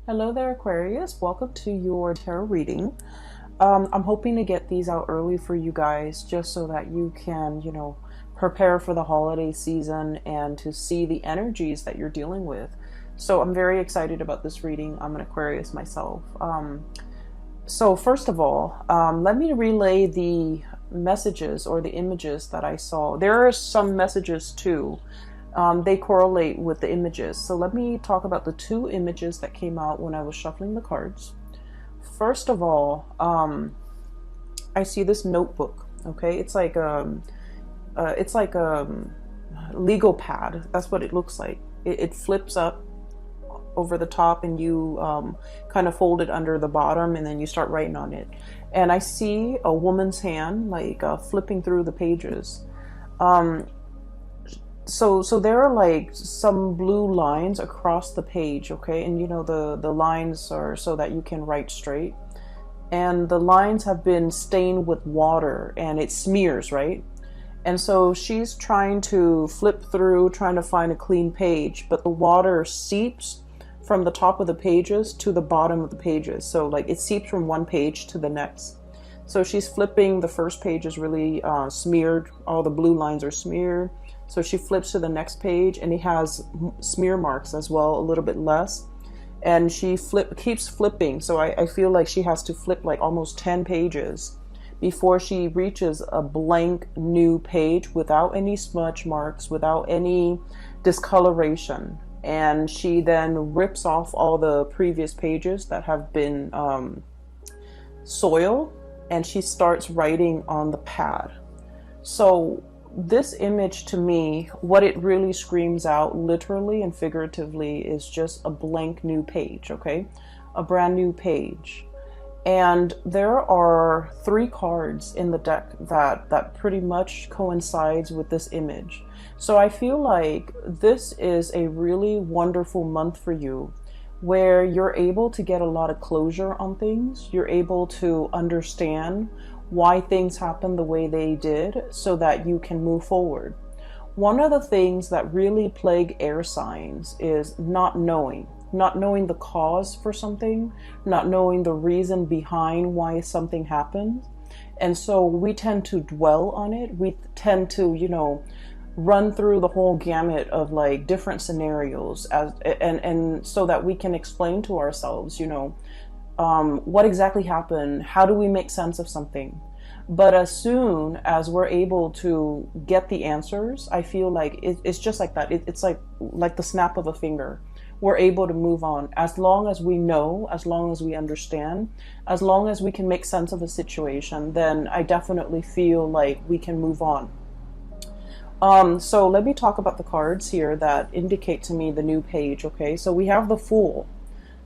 Hello there, Aquarius. Welcome to your tarot reading. I'm hoping to get these out early for you guys just so that you can, prepare for the holiday season and to see the energies that you're dealing with. So I'm very excited about this reading. I'm an Aquarius myself. So first of all, let me relay the messages or the images that I saw. There are some messages too. They correlate with the images. So let me talk about the two images that came out when I was shuffling the cards. First of all, I see this notebook. Okay, it's like a legal pad. That's what it looks like. It flips up over the top, and you kind of fold it under the bottom, and then you start writing on it. And I see a woman's hand like flipping through the pages. So there are like some blue lines across the page, okay? And the lines are so that you can write straight. And the lines have been stained with water and it smears, right? And so she's trying to flip through, trying to find a clean page, but the water seeps from the top of the pages to the bottom of the pages. So like it seeps from one page to the next. So she's flipping, the first page is really smeared, all the blue lines are smeared. So she flips to the next page and it has smear marks as well, a little bit less. And she keeps flipping. So I feel like she has to flip like almost 10 pages before she reaches a blank new page without any smudge marks, without any discoloration. And she then rips off all the previous pages that have been soiled, and she starts writing on the pad. So this image, to me, what it really screams out literally and figuratively is just a blank new page, okay? A brand new page. And there are 3 cards in the deck that pretty much coincides with this image. So I feel like this is a really wonderful month for you, where you're able to get a lot of closure on things. You're able to understand why things happen the way they did so that you can move forward. One of the things that really plague air signs is not knowing the cause for something, not knowing the reason behind why something happens. And so we tend to dwell on it. We tend to, run through the whole gamut of like different scenarios and so that we can explain to ourselves, what exactly happened? How do we make sense of something? But as soon as we're able to get the answers, I feel like it's just like that. It's like the snap of a finger. We're able to move on. As long as we know, as long as we understand, as long as we can make sense of a situation, then I definitely feel like we can move on. So let me talk about the cards here that indicate to me the new page, okay? So we have the Fool,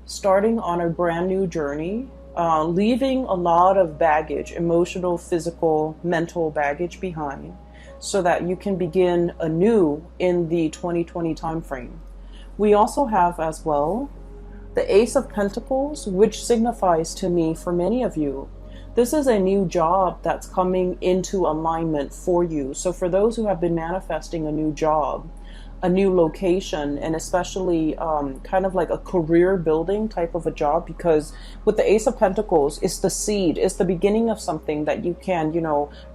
starting on a brand new journey, leaving a lot of baggage, emotional, physical, mental baggage behind, so that you can begin anew in the 2020 time frame. We also have as well the Ace of Pentacles, which signifies to me, for many of you, this is a new job that's coming into alignment for you. So for those who have been manifesting a new job, a new location, and especially kind of like a career building type of a job, because with the Ace of Pentacles, it's the seed, it's the beginning of something that you can,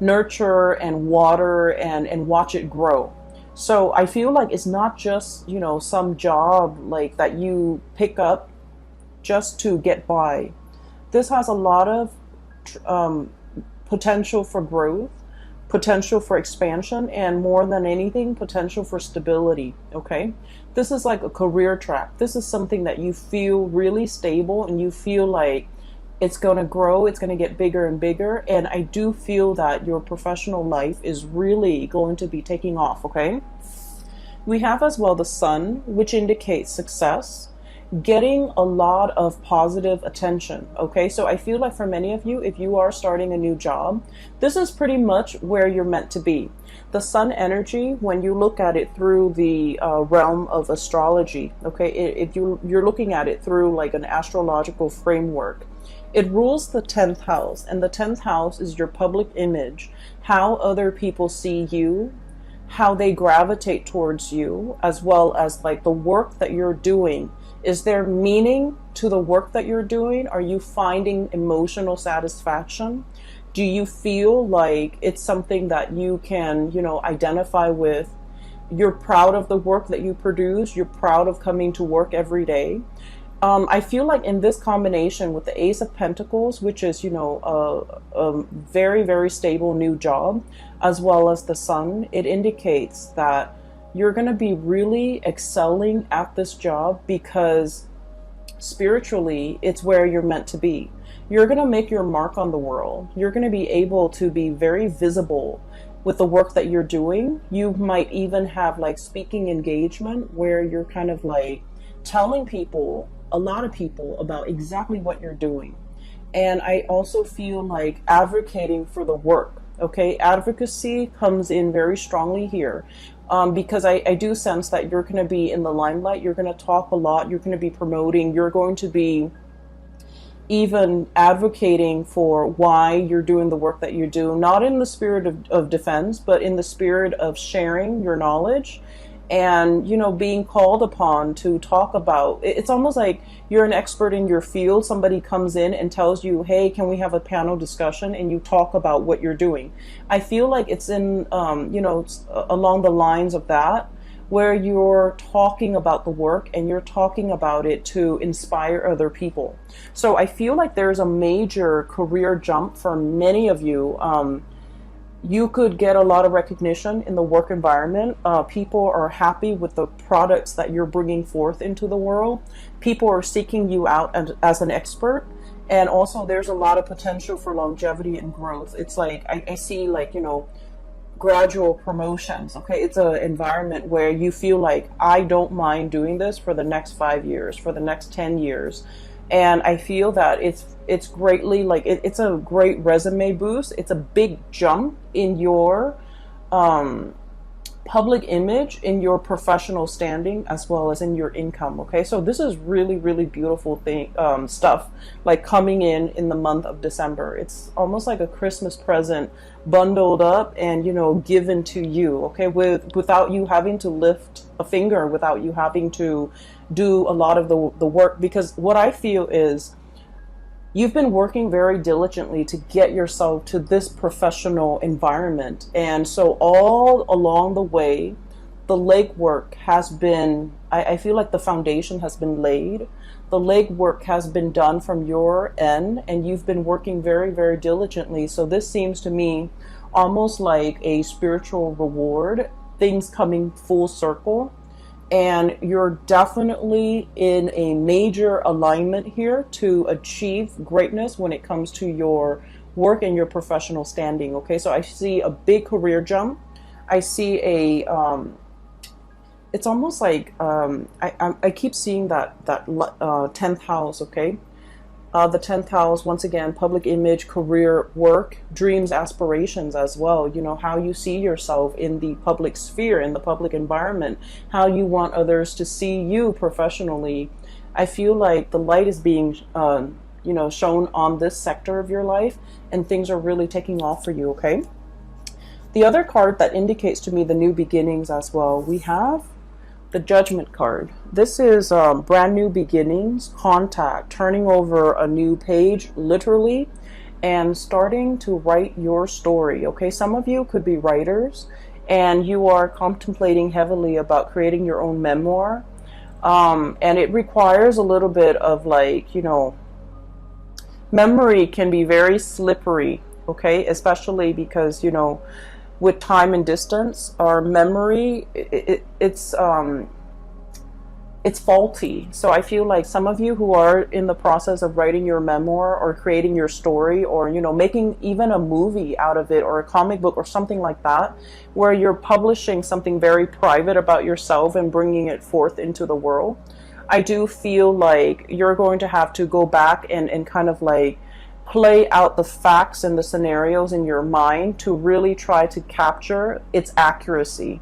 nurture and water and watch it grow. So I feel like it's not just, some job like that you pick up just to get by. This has a lot of potential for growth, potential for expansion, and more than anything, potential for stability, okay? This is like a career track. This is something that you feel really stable and you feel like it's going to grow, it's going to get bigger and bigger. And I do feel that your professional life is really going to be taking off, okay? We have as well the Sun, which indicates success, getting a lot of positive attention, okay? So I feel like for many of you, if you are starting a new job, this is pretty much where you're meant to be. The Sun energy, when you look at it through the realm of astrology, okay, if you're looking at it through like an astrological framework, it rules the 10th house, and the 10th house is your public image, how other people see you, how they gravitate towards you, as well as like the work that you're doing Is there meaning to the work that you're doing? Are you finding emotional satisfaction? Do you feel like it's something that you can, identify with? You're proud of the work that you produce. You're proud of coming to work every day. I feel like in this combination with the Ace of Pentacles, which is, a very, very stable new job, as well as the Sun, it indicates that you're going to be really excelling at this job because spiritually, it's where you're meant to be. You're going to make your mark on the world. You're going to be able to be very visible with the work that you're doing. You might even have like speaking engagement where you're kind of like telling people, a lot of people, about exactly what you're doing. And I also feel like advocating for the work. Okay, advocacy comes in very strongly here. Because I do sense that you're going to be in the limelight. You're going to talk a lot. You're going to be promoting. You're going to be even advocating for why you're doing the work that you do, not in the spirit of defense, but in the spirit of sharing your knowledge and, being called upon to talk about. It's almost like you're an expert in your field. Somebody comes in and tells you, hey, can we have a panel discussion? And you talk about what you're doing. I feel like it's in, along the lines of that, where you're talking about the work and you're talking about it to inspire other people. So I feel like there's a major career jump for many of you. You could get a lot of recognition in the work environment. People are happy with the products that you're bringing forth into the world. People are seeking you out as an expert. And also there's a lot of potential for longevity and growth. It's like, I see like, gradual promotions. Okay, it's an environment where you feel like, I don't mind doing this for the next 5 years, for the next 10 years. And I feel that it's greatly like it's a great resume boost. It's a big jump in your public image, in your professional standing, as well as in your income. Okay, so this is really, really beautiful stuff like coming in the month of December. It's almost like a Christmas present bundled up and given to you. Okay, without you having to lift a finger, without you having to do a lot of the work. Because what I feel is you've been working very diligently to get yourself to this professional environment. And so all along the way, the legwork has been, I feel like the foundation has been laid. The legwork has been done from your end, and you've been working very, very diligently. So this seems to me almost like a spiritual reward, things coming full circle. And you're definitely in a major alignment here to achieve greatness when it comes to your work and your professional standing. Okay, so I see a big career jump. I see it's almost like I keep seeing that 10th house. Okay, the 10th house, once again, public image, career, work, dreams, aspirations as well. How you see yourself in the public sphere, in the public environment, how you want others to see you professionally. I feel like the light is being, shown on this sector of your life, and things are really taking off for you, okay? The other card that indicates to me the new beginnings as well, we have the Judgment card. This is brand new beginnings, contact, turning over a new page, literally, and starting to write your story. Okay, some of you could be writers and you are contemplating heavily about creating your own memoir. And it requires a little bit of like, memory can be very slippery, okay, especially because, with time and distance, our memory, it's faulty. So I feel like some of you who are in the process of writing your memoir or creating your story, or making even a movie out of it, or a comic book or something like that, where you're publishing something very private about yourself and bringing it forth into the world, I do feel like you're going to have to go back and kind of like play out the facts and the scenarios in your mind to really try to capture its accuracy.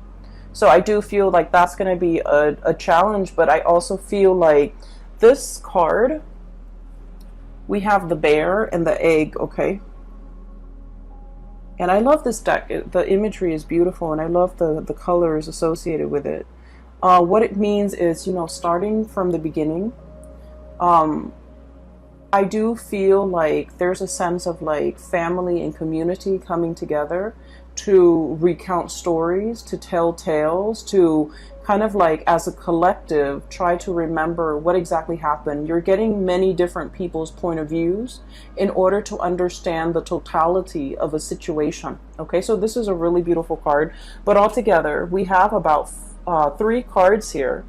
So I do feel like that's going to be a challenge, but I also feel like this card, we have the bear and the egg, okay? And I love this deck. The imagery is beautiful, and I love the colors associated with it. What it means is, starting from the beginning. Um, I do feel like there's a sense of like family and community coming together to recount stories, to tell tales, to kind of like as a collective try to remember what exactly happened. You're getting many different people's point of views in order to understand the totality of a situation. Okay, so this is a really beautiful card, but altogether we have about three cards here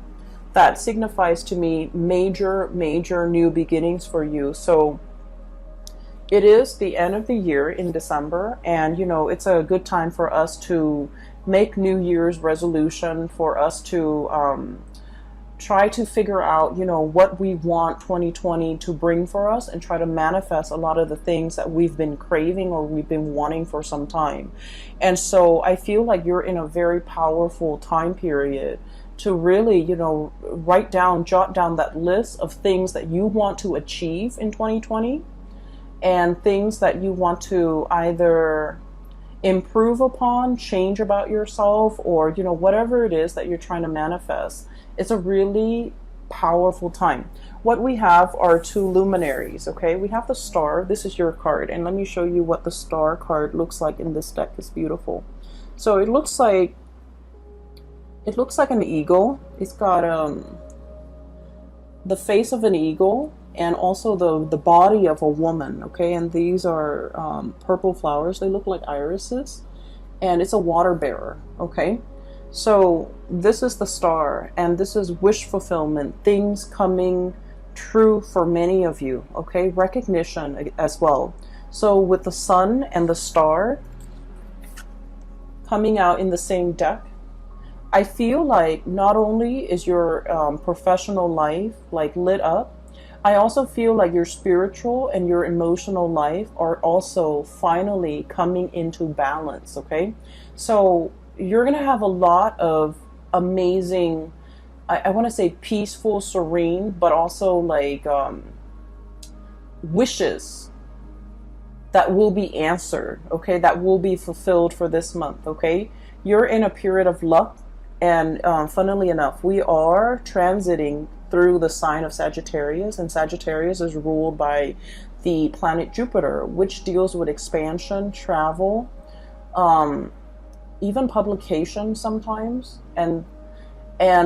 that signifies to me major new beginnings for you. So it is the end of the year in December, and it's a good time for us to make New Year's resolution, for us to try to figure out what we want 2020 to bring for us, and try to manifest a lot of the things that we've been craving or we've been wanting for some time. And so I feel like you're in a very powerful time period to really, jot down that list of things that you want to achieve in 2020, and things that you want to either improve upon, change about yourself, or, whatever it is that you're trying to manifest. It's a really powerful time. What we have are two luminaries, okay? We have the star. This is your card. And let me show you what the star card looks like in this deck. It's beautiful. So it looks like an eagle. It's got the face of an eagle and also the body of a woman, okay? And these are purple flowers. They look like irises, and it's a water bearer, okay? So this is the star, and this is wish fulfillment, things coming true for many of you, okay? Recognition as well. So with the sun and the star coming out in the same deck, I feel like not only is your professional life like lit up, I also feel like your spiritual and your emotional life are also finally coming into balance, okay? So you're going to have a lot of amazing, I want to say peaceful, serene, but also like wishes that will be answered, okay? That will be fulfilled for this month, okay? You're in a period of luck. And funnily enough, we are transiting through the sign of Sagittarius, and Sagittarius is ruled by the planet Jupiter, which deals with expansion, travel, even publication sometimes. And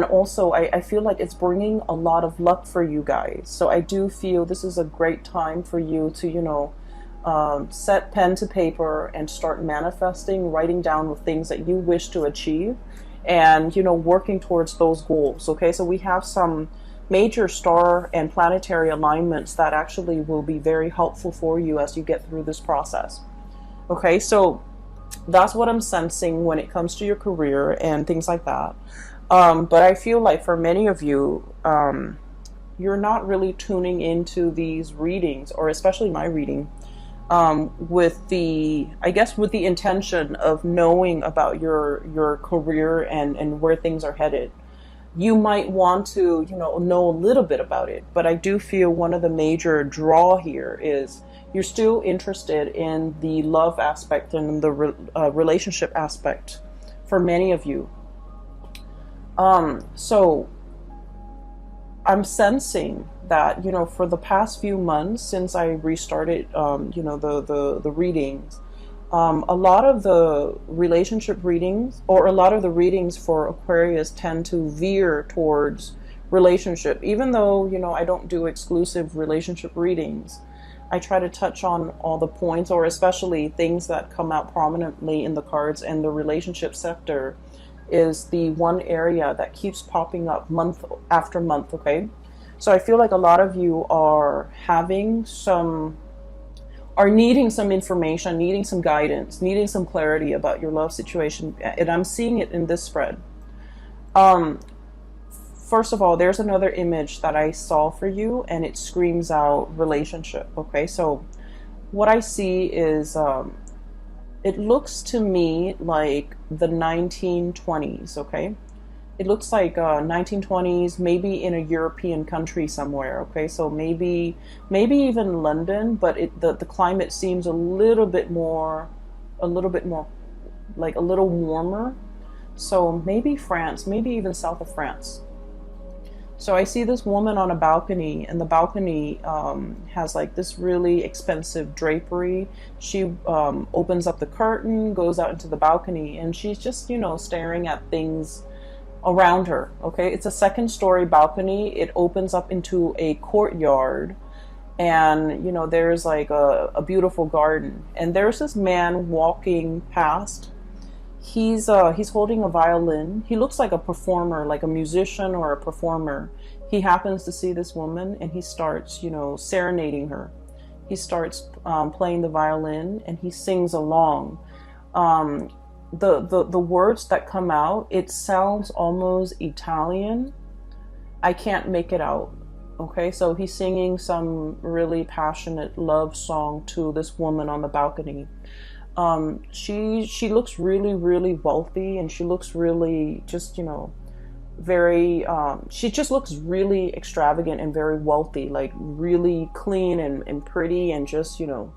also I feel like it's bringing a lot of luck for you guys. So I do feel this is a great time for you to, set pen to paper and start manifesting, writing down the things that you wish to achieve, and working towards those goals. Okay, so we have some major star and planetary alignments that actually will be very helpful for you as you get through this process. Okay, so that's what I'm sensing when it comes to your career and things like that. But I feel like for many of you, you're not really tuning into these readings, or especially my reading, with the intention of knowing about your career and where things are headed. You might want to, know a little bit about it, but I do feel one of the major draw here is you're still interested in the love aspect and the relationship aspect for many of you. So I'm sensing that, for the past few months since I restarted, the readings, a lot of the relationship readings, or a lot of the readings for Aquarius, tend to veer towards relationship. Even though, I don't do exclusive relationship readings, I try to touch on all the points, or especially things that come out prominently in the cards, and the relationship sector is the one area that keeps popping up month after month, okay? So I feel like a lot of you are needing some information, needing some guidance, needing some clarity about your love situation, and I'm seeing it in this spread. First of all, there's another image that I saw for you, and it screams out relationship, okay? So what I see is, it looks to me like the 1920s, okay? It looks like 1920s, maybe in a European country somewhere, okay? So maybe even London, but the climate seems a little bit more, like a little warmer. So maybe France, maybe even south of France. So I see this woman on a balcony, and the balcony has like this really expensive drapery. She opens up the curtain, goes out into the balcony, and she's just, you know, staring at things around her. Okay, it's a second story balcony. It opens up into a courtyard, and you know, there's like a beautiful garden. And there's this man walking past. He's holding a violin. He looks like a performer, like a musician or a performer. He happens to see this woman, and he starts, you know, serenading her. He starts playing the violin, and he sings along. The words that come out, it sounds almost Italian. I can't make it out. Okay, so he's singing some really passionate love song to this woman on the balcony. She looks really, really wealthy, and she looks really just, you know, very, she just looks really extravagant and very wealthy, like really clean and pretty, and just, you know,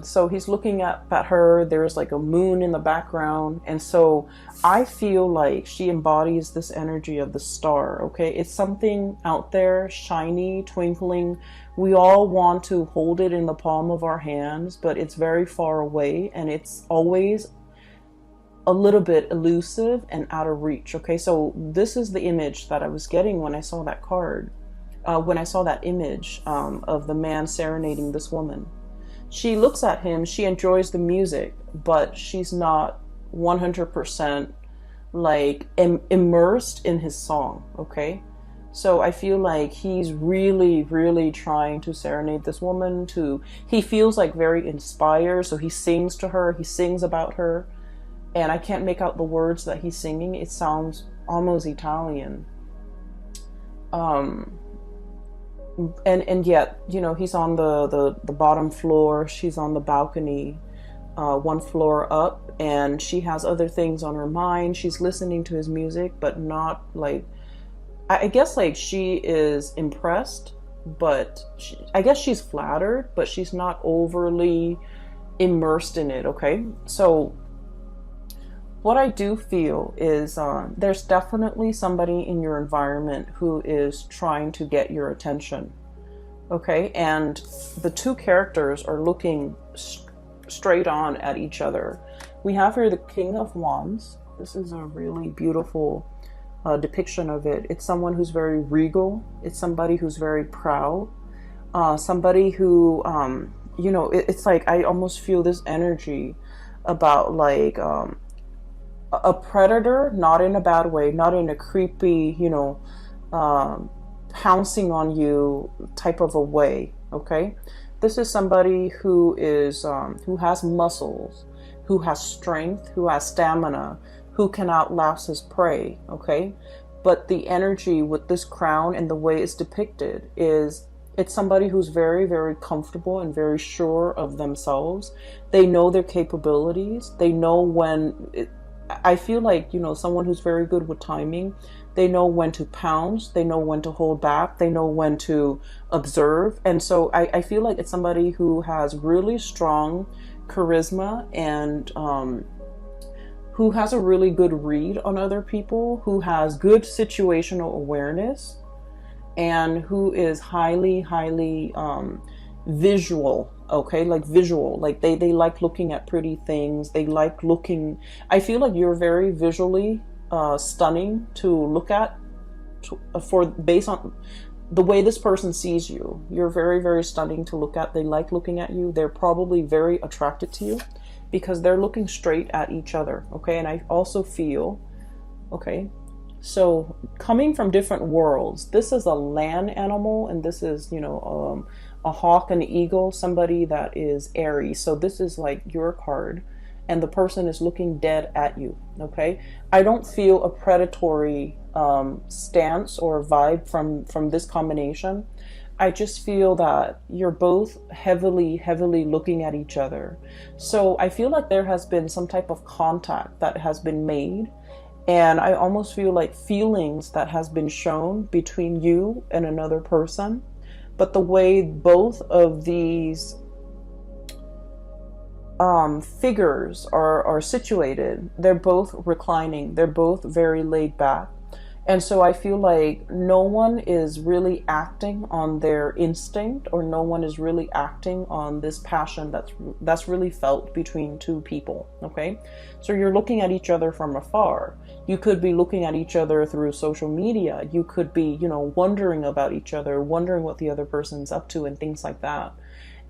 so he's looking at her. There's like a moon in the background. And so I feel like she embodies this energy of the star. Okay. It's something out there, shiny, twinkling. We all want to hold it in the palm of our hands, but it's very far away, and it's always a little bit elusive and out of reach. Okay. So this is the image that I was getting when I saw that card, when I saw that image, of the man serenading this woman. She looks at him, she enjoys the music, but she's not 100% like immersed in his song, okay? So I feel like he's really, really trying to serenade this woman. He feels like very inspired, so he sings to her, he sings about her, and I can't make out the words that he's singing. It sounds almost Italian. And yet, you know, he's on the bottom floor, she's on the balcony, one floor up, and she has other things on her mind. She's listening to his music, but not like, I guess like she is impressed, but I guess she's flattered, but she's not overly immersed in it. Okay, so what I do feel is there's definitely somebody in your environment who is trying to get your attention. Okay, and the two characters are looking straight on at each other. We have here the King of Wands. This is a really beautiful depiction of it. It's someone who's very regal. It's somebody who's very proud. Somebody who, you know, it's like I almost feel this energy about like a predator, not in a bad way, not in a creepy, you know, pouncing on you type of a way. Okay, this is somebody who is who has muscles, who has strength, who has stamina, who can outlast his prey. Okay, but the energy with this crown and the way it's depicted is it's somebody who's very, very comfortable and very sure of themselves. They know their capabilities. They know when I feel like, you know, someone who's very good with timing. They know when to pounce. They know when to hold back. They know when to observe. And so I feel like it's somebody who has really strong charisma and who has a really good read on other people, who has good situational awareness, and who is highly, highly visual. Okay, like visual, like they like looking at pretty things. They like looking, I feel like you're very visually stunning to look at, based on the way this person sees you. You're very, very stunning to look at. They like looking at you. They're probably very attracted to you because they're looking straight at each other. Okay, and I also feel, okay, so coming from different worlds, this is a land animal, and this is, you know, a hawk and an eagle, somebody that is Aries. So this is like your card, and the person is looking dead at you. Okay, I don't feel a predatory stance or vibe from this combination. I just feel that you're both heavily, heavily looking at each other. So I feel like there has been some type of contact that has been made, and I almost feel like feelings that has been shown between you and another person. But the way both of these figures are situated. They're both reclining. They're both very laid back. And so I feel like no one is really acting on their instinct, or no one is really acting on this passion that's really felt between two people, okay? So you're looking at each other from afar. You could be looking at each other through social media. You could be, wondering about each other, wondering what the other person's up to and things like that.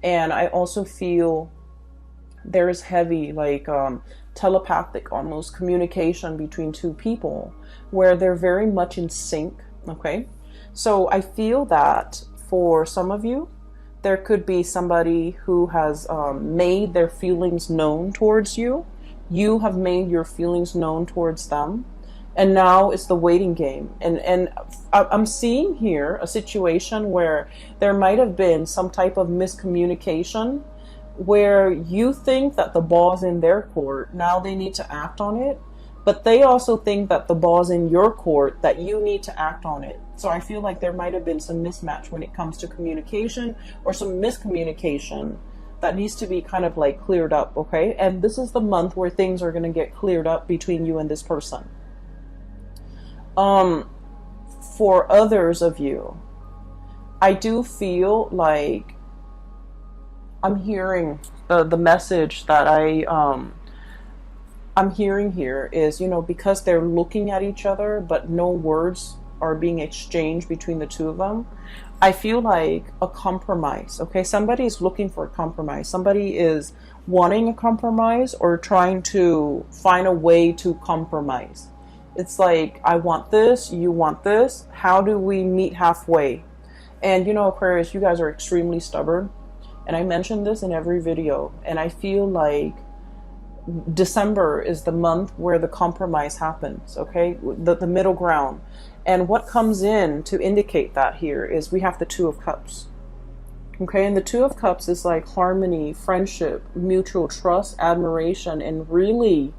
And I also feel there's heavy, telepathic almost communication between two people where they're very much in sync, okay? So I feel that for some of you, there could be somebody who has made their feelings known towards you. You have made your feelings known towards them. And now it's the waiting game. And I'm seeing here a situation where there might have been some type of miscommunication where you think that the ball's in their court. Now they need to act on it. But they also think that the ball's in your court, that you need to act on it. So I feel like there might have been some mismatch when it comes to communication, or some miscommunication that needs to be kind of cleared up, okay? And this is the month where things are going to get cleared up between you and this person. For others of you, I do feel like I'm hearing the message that I'm hearing here is, because they're looking at each other, but no words are being exchanged between the two of them. I feel like a compromise, okay? Somebody is looking for a compromise. Somebody is wanting a compromise or trying to find a way to compromise. It's like, I want this, you want this. How do we meet halfway? And Aquarius, you guys are extremely stubborn. And I mentioned this in every video. And I feel like December is the month where the compromise happens, okay? The middle ground. And what comes in to indicate that here is we have the Two of Cups. Okay, and the Two of Cups is like harmony, friendship, mutual trust, admiration, and really,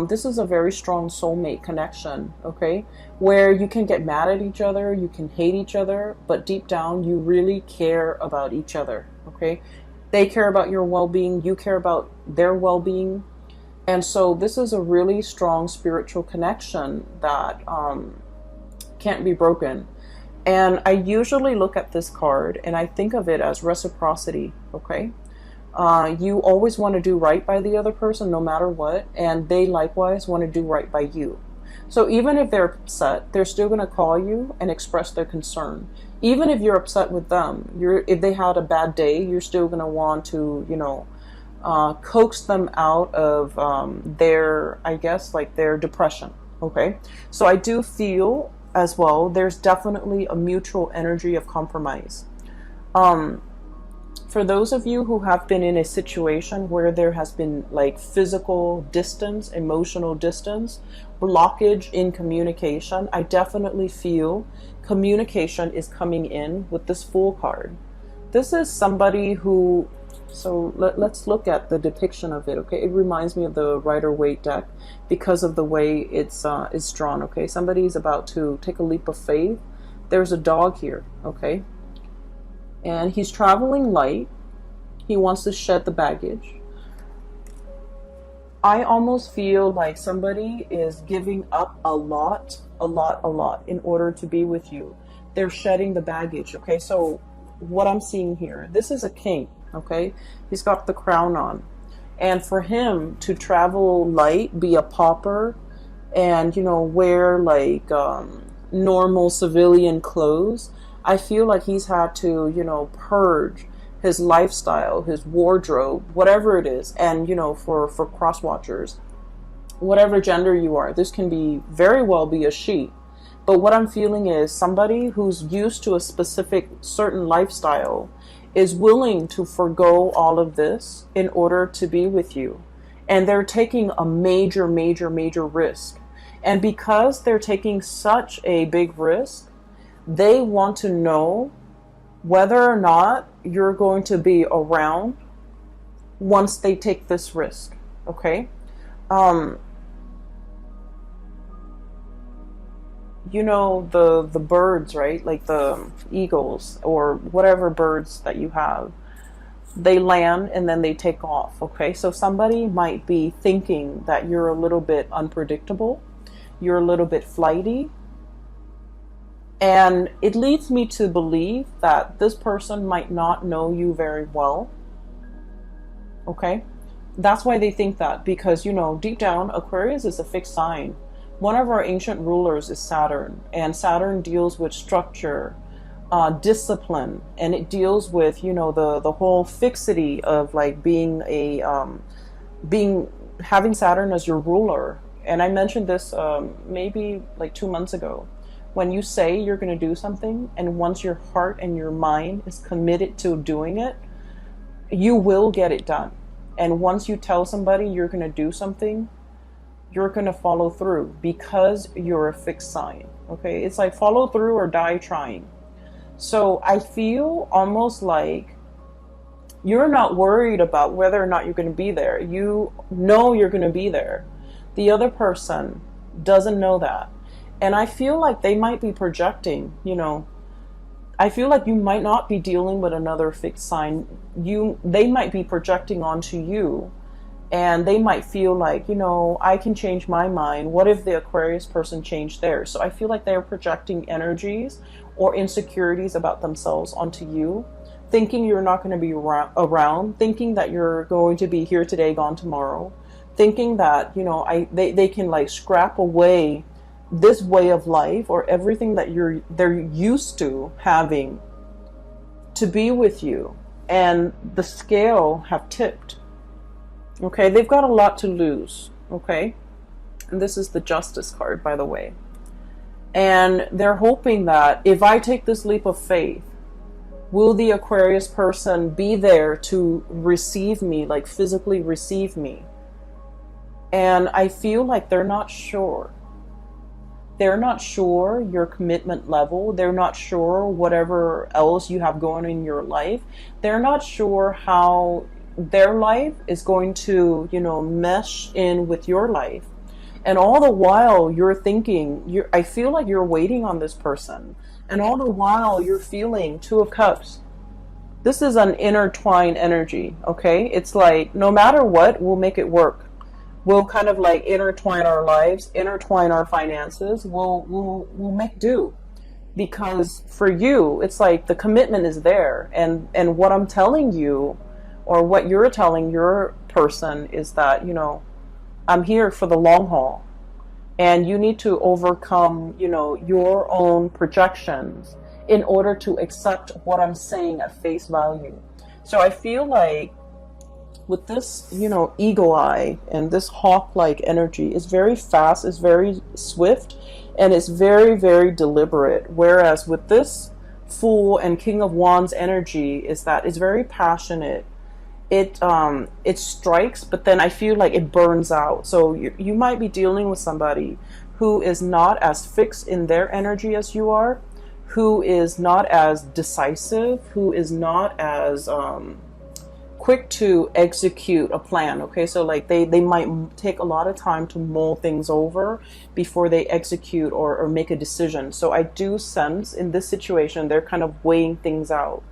this is a very strong soulmate connection, okay? Where you can get mad at each other, you can hate each other, but deep down, you really care about each other, okay? They care about your well-being, you care about their well-being. And so this is a really strong spiritual connection that can't be broken. And I usually look at this card and I think of it as reciprocity, okay? You always want to do right by the other person no matter what, and they likewise want to do right by you. So even if they're upset, they're still going to call you and express their concern. Even if you're upset with them, if they had a bad day, you're still going to want to, coax them out of their, I guess, their depression, okay? So I do feel as well, there's definitely a mutual energy of compromise. For those of you who have been in a situation where there has been physical distance, emotional distance, blockage in communication, I definitely feel communication is coming in with this Fool card. This is somebody who, so let's look at the depiction of it, okay? It reminds me of the Rider-Waite deck because of the way it's drawn, okay? Somebody's about to take a leap of faith. There's a dog here, okay? And he's traveling light. He wants to shed the baggage. I almost feel like somebody is giving up a lot in order to be with you. They're shedding the baggage, okay? So what I'm seeing here, this is a king, okay? He's got the crown on. And for him to travel light, be a pauper, and, wear normal civilian clothes, I feel like he's had to, purge his lifestyle, his wardrobe, whatever it is. And, for cross watchers, whatever gender you are, this can very well be a she. But what I'm feeling is somebody who's used to a specific certain lifestyle is willing to forgo all of this in order to be with you. And they're taking a major risk. And because they're taking such a big risk, they want to know whether or not you're going to be around once they take this risk, okay? The birds, right? Like the eagles or whatever birds that you have. They land and then they take off. Okay, so somebody might be thinking that you're a little bit unpredictable, you're a little bit flighty, and it leads me to believe that this person might not know you very well. Okay, that's why they think that, because deep down, Aquarius is a fixed sign. One of our ancient rulers is Saturn, and Saturn deals with structure, discipline, and it deals with the whole fixity of like being having Saturn as your ruler. And I mentioned this maybe like 2 months ago. When you say you're going to do something, and once your heart and your mind is committed to doing it, you will get it done. And once you tell somebody you're going to do something, you're going to follow through, because you're a fixed sign. Okay, it's like follow through or die trying. So I feel almost like you're not worried about whether or not you're going to be there. You know you're going to be there. The other person doesn't know that. And I feel like they might be projecting, I feel like you might not be dealing with another fixed sign. They might be projecting onto you, and they might feel like, I can change my mind. What if the Aquarius person changed theirs? So I feel like they're projecting energies or insecurities about themselves onto you, thinking you're not going to be around, thinking that you're going to be here today, gone tomorrow, thinking that, they can like scrap away this way of life or everything that they're used to having to be with you. And the scale have tipped. Okay, they've got a lot to lose. Okay, and this is the Justice card, by the way. And they're hoping that if I take this leap of faith, will the Aquarius person be there to receive me, like physically receive me? And I feel like they're not sure. They're not sure your commitment level. They're not sure whatever else you have going in your life. They're not sure how their life is going to, mesh in with your life. And all the while you're thinking, I feel like you're waiting on this person. And all the while you're feeling Two of Cups. This is an intertwined energy, okay? It's like, no matter what, we'll make it work. We'll kind of like intertwine our lives, intertwine our finances. We'll make do. Because for you, it's like the commitment is there. And what I'm telling you, or what you're telling your person, is that, I'm here for the long haul, and you need to overcome, your own projections in order to accept what I'm saying at face value. So I feel like with this, eagle eye and this hawk-like energy is very fast, is very swift, and it's very, very deliberate. Whereas with this Fool and King of Wands energy is that it's very passionate. It strikes, but then I feel like it burns out. So you might be dealing with somebody who is not as fixed in their energy as you are, who is not as decisive, who is not as quick to execute a plan. Okay, so like they might take a lot of time to mull things over before they execute or make a decision. So I do sense in this situation they're kind of weighing things out.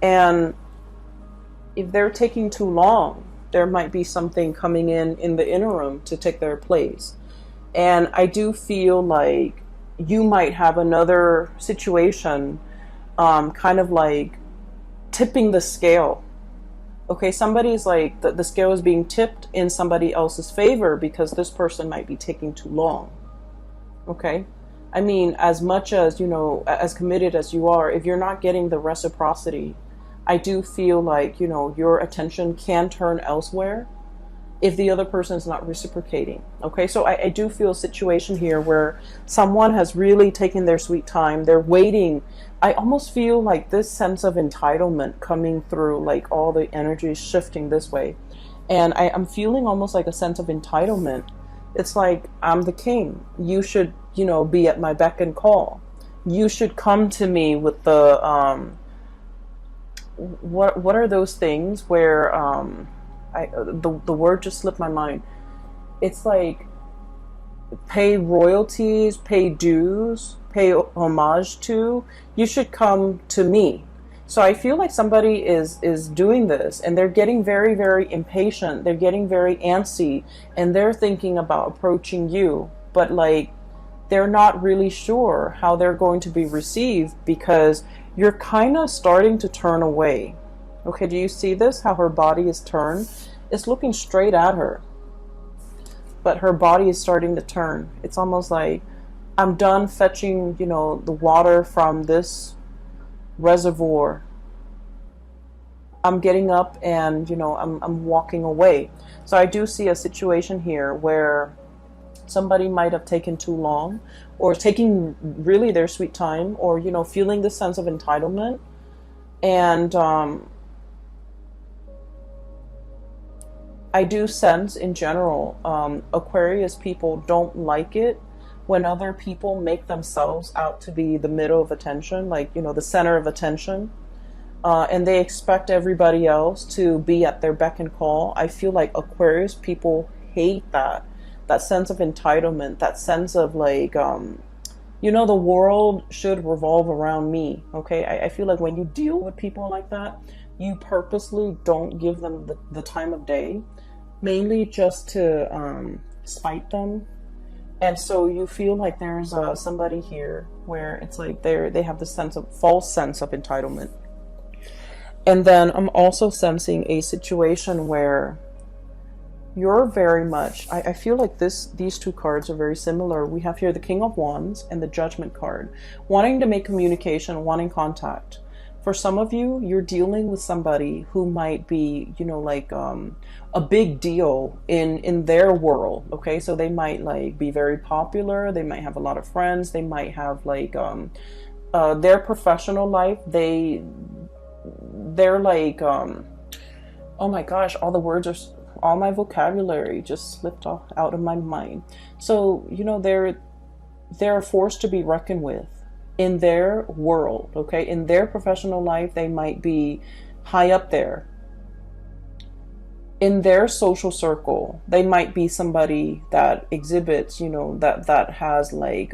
And if they're taking too long, there might be something coming in the interim to take their place. And I do feel like you might have another situation kind of like tipping the scale. Okay, somebody's like, the scale is being tipped in somebody else's favor because this person might be taking too long. Okay? I mean, as much as, as committed as you are, if you're not getting the reciprocity, I do feel like, your attention can turn elsewhere if the other person is not reciprocating. Okay, so I do feel a situation here where someone has really taken their sweet time. They're waiting. I almost feel like this sense of entitlement coming through, like all the energy is shifting this way. And I'm feeling almost like a sense of entitlement. It's like, I'm the king. You should, be at my beck and call. You should come to me with the, what are those things where the word just slipped my mind. It's like pay royalties, pay dues, pay homage to. You should come to me. So I feel like somebody is doing this, and they're getting very, very impatient. They're getting very antsy, and they're thinking about approaching you, but like they're not really sure how they're going to be received, because you're kind of starting to turn away. Okay, do you see this? How her body is turned? It's looking straight at her, but her body is starting to turn. It's almost like, I'm done fetching, you know, the water from this reservoir. I'm getting up and, you know, I'm walking away. So I do see a situation here where somebody might have taken too long, or taking really their sweet time, or, you know, feeling the sense of entitlement. And I do sense in general, Aquarius people don't like it when other people make themselves out to be the middle of attention, like, you know, the center of attention. And they expect everybody else to be at their beck and call. I feel like Aquarius people hate that sense of entitlement, that sense of like, you know, the world should revolve around me. Okay, I feel like when you deal with people like that, you purposely don't give them the time of day, mainly just to spite them. And so you feel like there's somebody here where it's like they have this false sense of entitlement. And then I'm also sensing a situation where you're very much, I feel like these two cards are very similar. We have here the King of Wands and the Judgment card, wanting to make communication, wanting contact. For some of you, you're dealing with somebody who might be, you know, like a big deal in their world. Okay, so they might like be very popular. They might have a lot of friends. They might have like their professional life. They're like oh my gosh, all my vocabulary just slipped out of my mind. So, you know, they're a force to be reckoned with in their world. Okay, in their professional life, they might be high up there. In their social circle, they might be somebody that exhibits, you know, that has like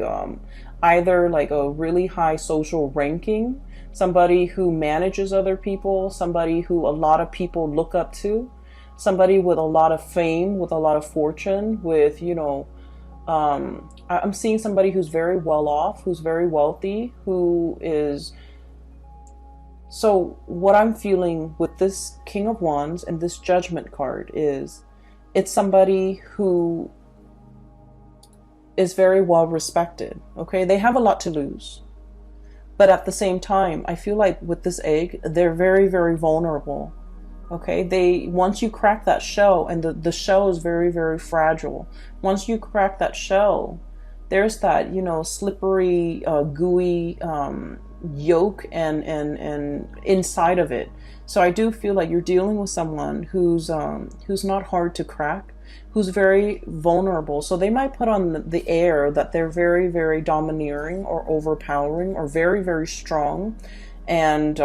either like a really high social ranking, somebody who manages other people, somebody who a lot of people look up to, somebody with a lot of fame, with a lot of fortune, with, you know, I'm seeing somebody who's very well off, who's very wealthy, who is. So what I'm feeling with this King of Wands and this Judgment card is, it's somebody who is very well respected. Okay, they have a lot to lose, but at the same time, I feel like with this egg, they're very, very vulnerable. Okay, once you crack that shell, and the shell is very, very fragile. Once you crack that shell, there's that, you know, slippery, gooey yolk and inside of it. So I do feel like you're dealing with someone who's not hard to crack, who's very vulnerable. So they might put on the air that they're very, very domineering or overpowering or very, very strong. And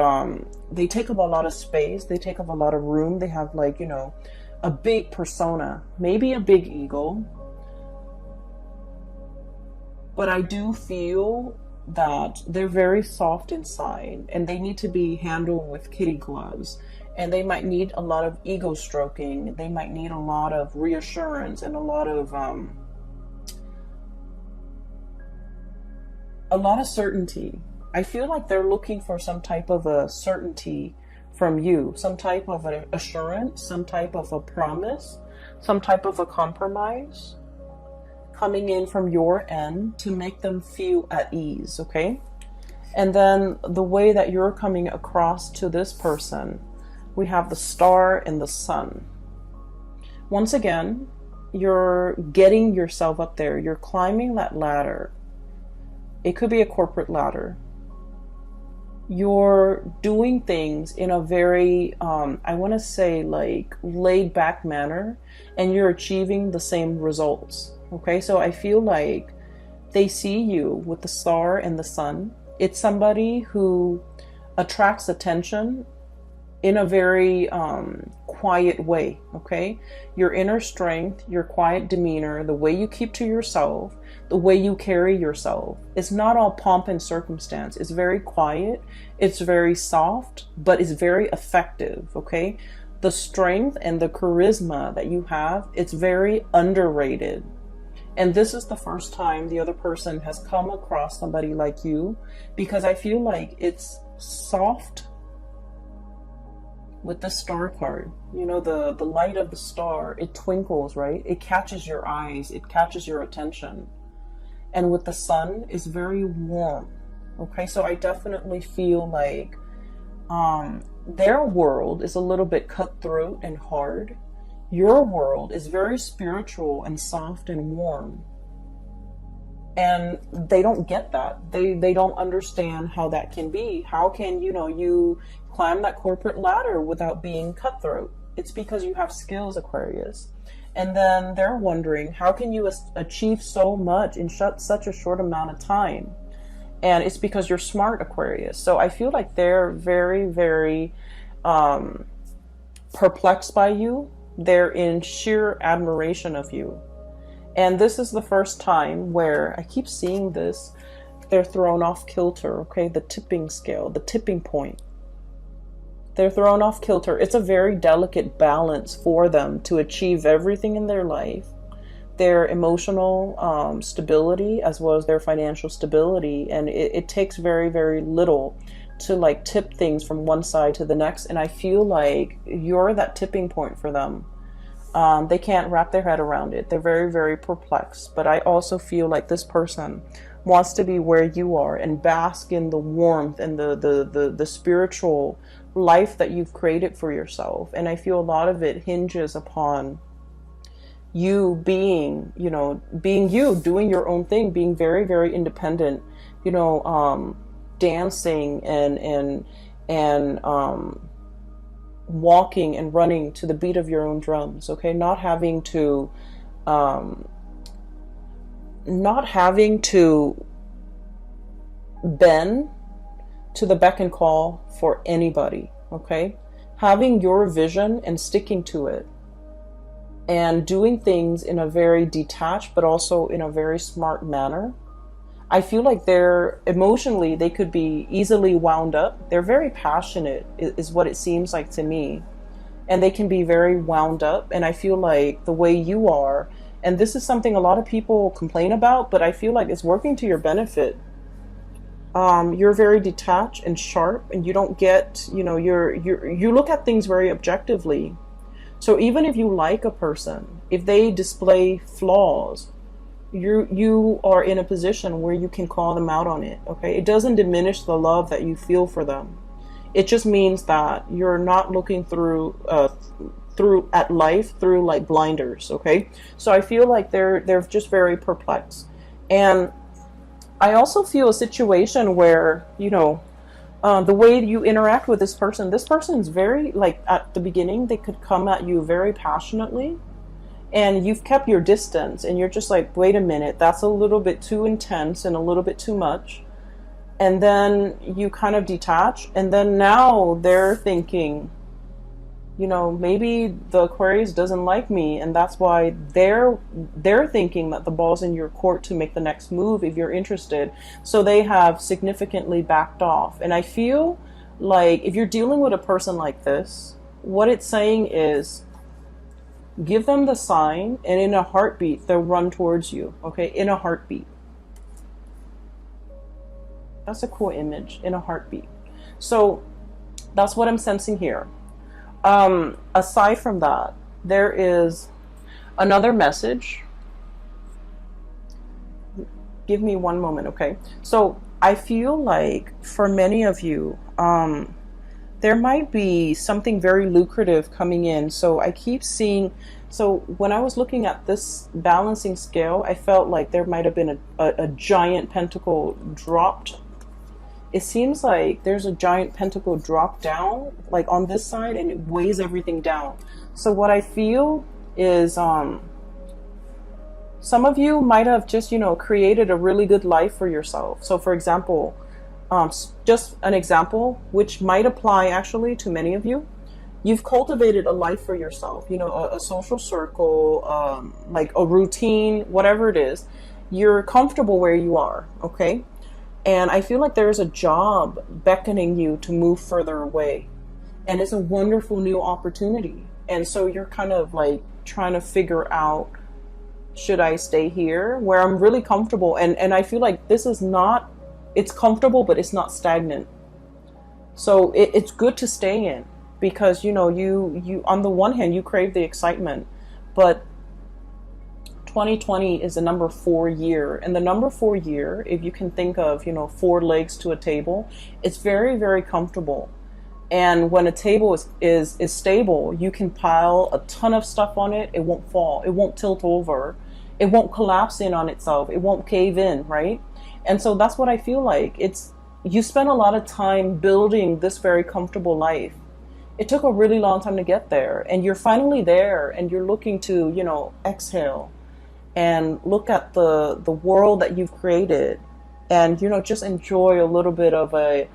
they take up a lot of space. They take up a lot of room. They have, like, you know, a big persona, maybe a big ego. But I do feel that they're very soft inside, and they need to be handled with kitty gloves. And they might need a lot of ego stroking. They might need a lot of reassurance and a lot of certainty. I feel like they're looking for some type of a certainty from you, some type of an assurance, some type of a promise, some type of a compromise coming in from your end to make them feel at ease. Okay, and then the way that you're coming across to this person, we have the Star and the Sun. Once again, you're getting yourself up there. You're climbing that ladder. It could be a corporate ladder. You're doing things in a very, I want to say, like, laid back manner, and you're achieving the same results. Okay, so I feel like they see you with the Star and the Sun. It's somebody who attracts attention in a very quiet way, okay? Your inner strength, your quiet demeanor, the way you keep to yourself, the way you carry yourself. It's not all pomp and circumstance. It's very quiet, it's very soft, but it's very effective, okay? The strength and the charisma that you have, it's very underrated. And this is the first time the other person has come across somebody like you, because I feel like it's soft with the star card. You know, the light of the star, it twinkles, right? It catches your eyes, it catches your attention. And with the sun, it's very warm. Okay, so I definitely feel like their world is a little bit cutthroat and hard. Your world is very spiritual and soft and warm. And they don't get that. They don't understand how that can be. How can, you climb that corporate ladder without being cutthroat? It's because you have skills, Aquarius. And then they're wondering, how can you achieve so much in such a short amount of time? And it's because you're smart, Aquarius. So I feel like they're very, very perplexed by you. They're in sheer admiration of you. And this is the first time where I keep seeing this. They're thrown off kilter, okay? The tipping scale, the tipping point. They're thrown off kilter. It's a very delicate balance for them to achieve everything in their life. Their emotional stability as well as their financial stability. And it takes very, very little to like tip things from one side to the next. And I feel like you're that tipping point for them. They can't wrap their head around it. They're very, very perplexed. But I also feel like this person wants to be where you are and bask in the warmth and the spiritual life that you've created for yourself. And I feel a lot of it hinges upon you being you, doing your own thing, being very, very independent, dancing and walking and running to the beat of your own drums, okay? Not having to bend to the beck and call for anybody, okay? Having your vision and sticking to it and doing things in a very detached but also in a very smart manner. I feel like emotionally, they could be easily wound up. They're very passionate is what it seems like to me. And they can be very wound up. And I feel like the way you are, and this is something a lot of people complain about, but I feel like it's working to your benefit. You're very detached and sharp, and you don't get, you look at things very objectively. So even if you like a person, if they display flaws, you are in a position where you can call them out on it, okay? It doesn't diminish the love that you feel for them. It just means that you're not looking through at life through like blinders, okay? So I feel like they're just very perplexed. And I also feel a situation where, the way you interact with this person is very, like, at the beginning, they could come at you very passionately, and you've kept your distance, and you're just like, wait a minute, that's a little bit too intense and a little bit too much. And then you kind of detach, and then now they're thinking, maybe the Aquarius doesn't like me, and that's why they're thinking that the ball's in your court to make the next move if you're interested. So they have significantly backed off. And I feel like if you're dealing with a person like this, what it's saying is, give them the sign, and in a heartbeat, they'll run towards you, okay? In a heartbeat. That's a cool image, in a heartbeat. So that's what I'm sensing here. Aside from that, there is another message. Give me one moment, okay? So I feel like for many of you, there might be something very lucrative coming in. So I keep seeing, so when I was looking at this balancing scale, I felt like there might have been a giant pentacle dropped. It seems like there's a giant pentacle drop down, like on this side, and it weighs everything down. So what I feel is some of you might have just, created a really good life for yourself. So for example, just an example, which might apply actually to many of you. You've cultivated a life for yourself, you know, a social circle, like a routine, whatever it is. You're comfortable where you are, okay? And I feel like there's a job beckoning you to move further away. And it's a wonderful new opportunity. And so you're kind of like trying to figure out, should I stay here where I'm really comfortable? And I feel like this is not, it's comfortable, but it's not stagnant. So it's good to stay in because, you know, you on the one hand, you crave the excitement, but 2020 is the number 4 year. And the number 4 year, if you can think of, you know, 4 legs to a table, it's very, very comfortable. And when a table is stable, you can pile a ton of stuff on it. It won't fall. It won't tilt over. It won't collapse in on itself. It won't cave in, right? And so that's what I feel like. It's, you spend a lot of time building this very comfortable life. It took a really long time to get there, and you're finally there, and you're looking to, you know, exhale and look at the world that you've created, and, you know, just enjoy a little bit of a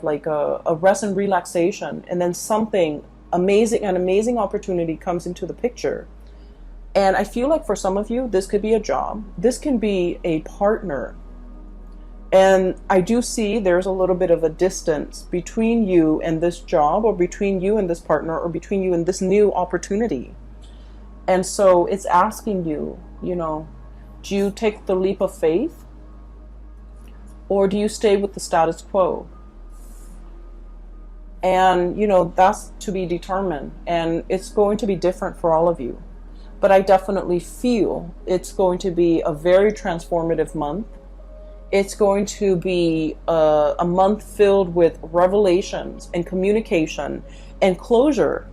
like a rest and relaxation, and then something amazing, an amazing opportunity comes into the picture. And I feel like for some of you, this could be a job, this can be a partner. And I do see there's a little bit of a distance between you and this job, or between you and this partner, or between you and this new opportunity. And so it's asking you, you know, do you take the leap of faith, or do you stay with the status quo? And, you know, that's to be determined. And it's going to be different for all of you. But I definitely feel it's going to be a very transformative month. It's going to be a month filled with revelations and communication and closure.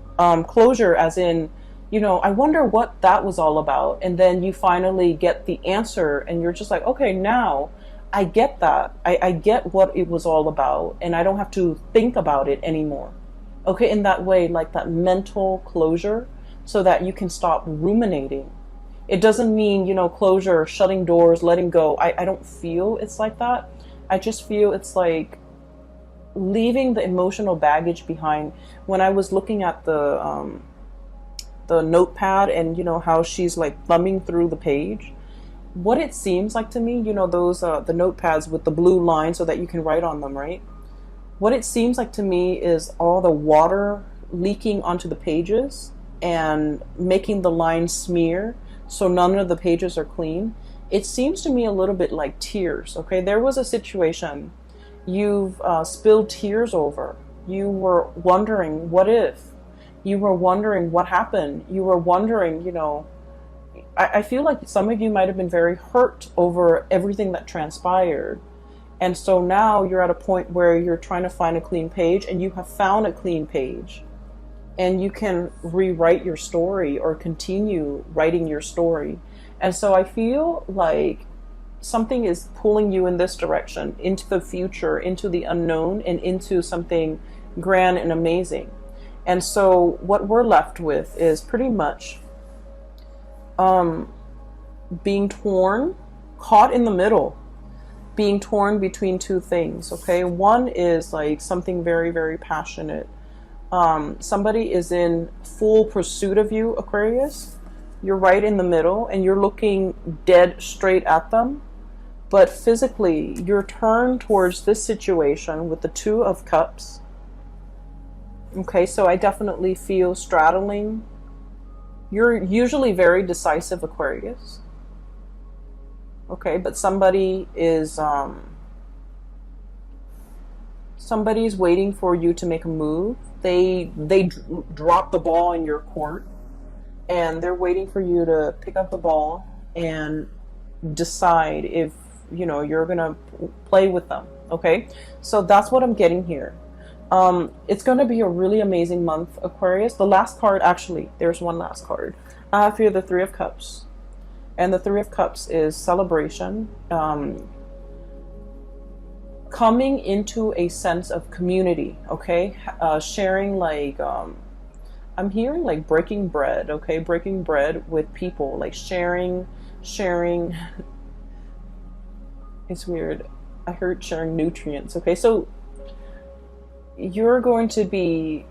Closure as in, you know, I wonder what that was all about. And then you finally get the answer and you're just like, okay, now I get that. I get what it was all about, and I don't have to think about it anymore. Okay, in that way, like that mental closure, so that you can stop ruminating. It doesn't mean, you know, closure, shutting doors, letting go. I don't feel it's like that. I just feel it's like leaving the emotional baggage behind. When I was looking at the notepad, and, you know, how she's like thumbing through the page, what it seems like to me, you know, those the notepads with the blue line so that you can write on them, right? What it seems like to me is all the water leaking onto the pages and making the lines smear, so none of the pages are clean. It seems to me a little bit like tears. Okay, there was a situation you've spilled tears over. You were wondering what if. You were wondering what happened. You were wondering, you know, I feel like some of you might have been very hurt over everything that transpired. And so now you're at a point where you're trying to find a clean page, and you have found a clean page. And you can rewrite your story or continue writing your story. And so I feel like something is pulling you in this direction, into the future, into the unknown, and into something grand and amazing. And so what we're left with is pretty much being torn, caught in the middle, being torn between two things. Okay, one is like something very, very passionate. Somebody is in full pursuit of you, Aquarius. You're right in the middle, and you're looking dead straight at them. But physically, you're turned towards this situation with the Two of Cups. Okay, so I definitely feel straddling. You're usually very decisive, Aquarius. Okay, but somebody is somebody's waiting for you to make a move. They drop the ball in your court, and they're waiting for you to pick up the ball and decide if, you know, you're gonna play with them. Okay, so that's what I'm getting here. It's going to be a really amazing month, Aquarius. The last card, actually, there's one last card. I have here the Three of Cups. And the Three of Cups is celebration, coming into a sense of community, okay? Sharing, like, I'm hearing like breaking bread, okay? Breaking bread with people, like sharing. It's weird. I heard sharing nutrients, okay? So you're going to be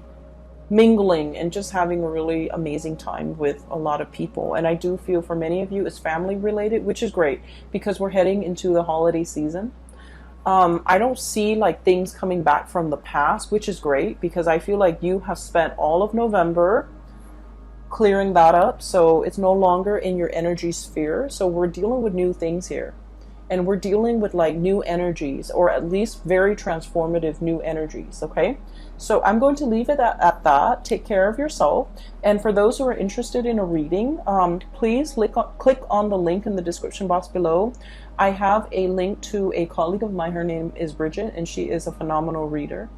mingling and just having a really amazing time with a lot of people. And I do feel for many of you it's family related, which is great because we're heading into the holiday season. I don't see like things coming back from the past, which is great because I feel like you have spent all of November clearing that up. So it's no longer in your energy sphere. So we're dealing with new things here. And we're dealing with like new energies, or at least very transformative new energies. Okay. So I'm going to leave it at that. Take care of yourself. And for those who are interested in a reading, please click on the link in the description box below. I have a link to a colleague of mine. Her name is Bridget, and she is a phenomenal reader.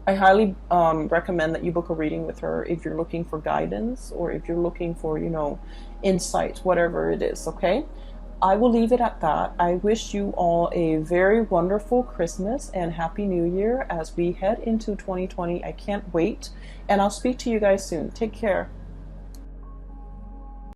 I highly recommend that you book a reading with her if you're looking for guidance, or if you're looking for, you know, insights, whatever it is. Okay. I will leave it at that. I wish you all a very wonderful Christmas and Happy New Year as we head into 2020. I can't wait. And I'll speak to you guys soon. Take care.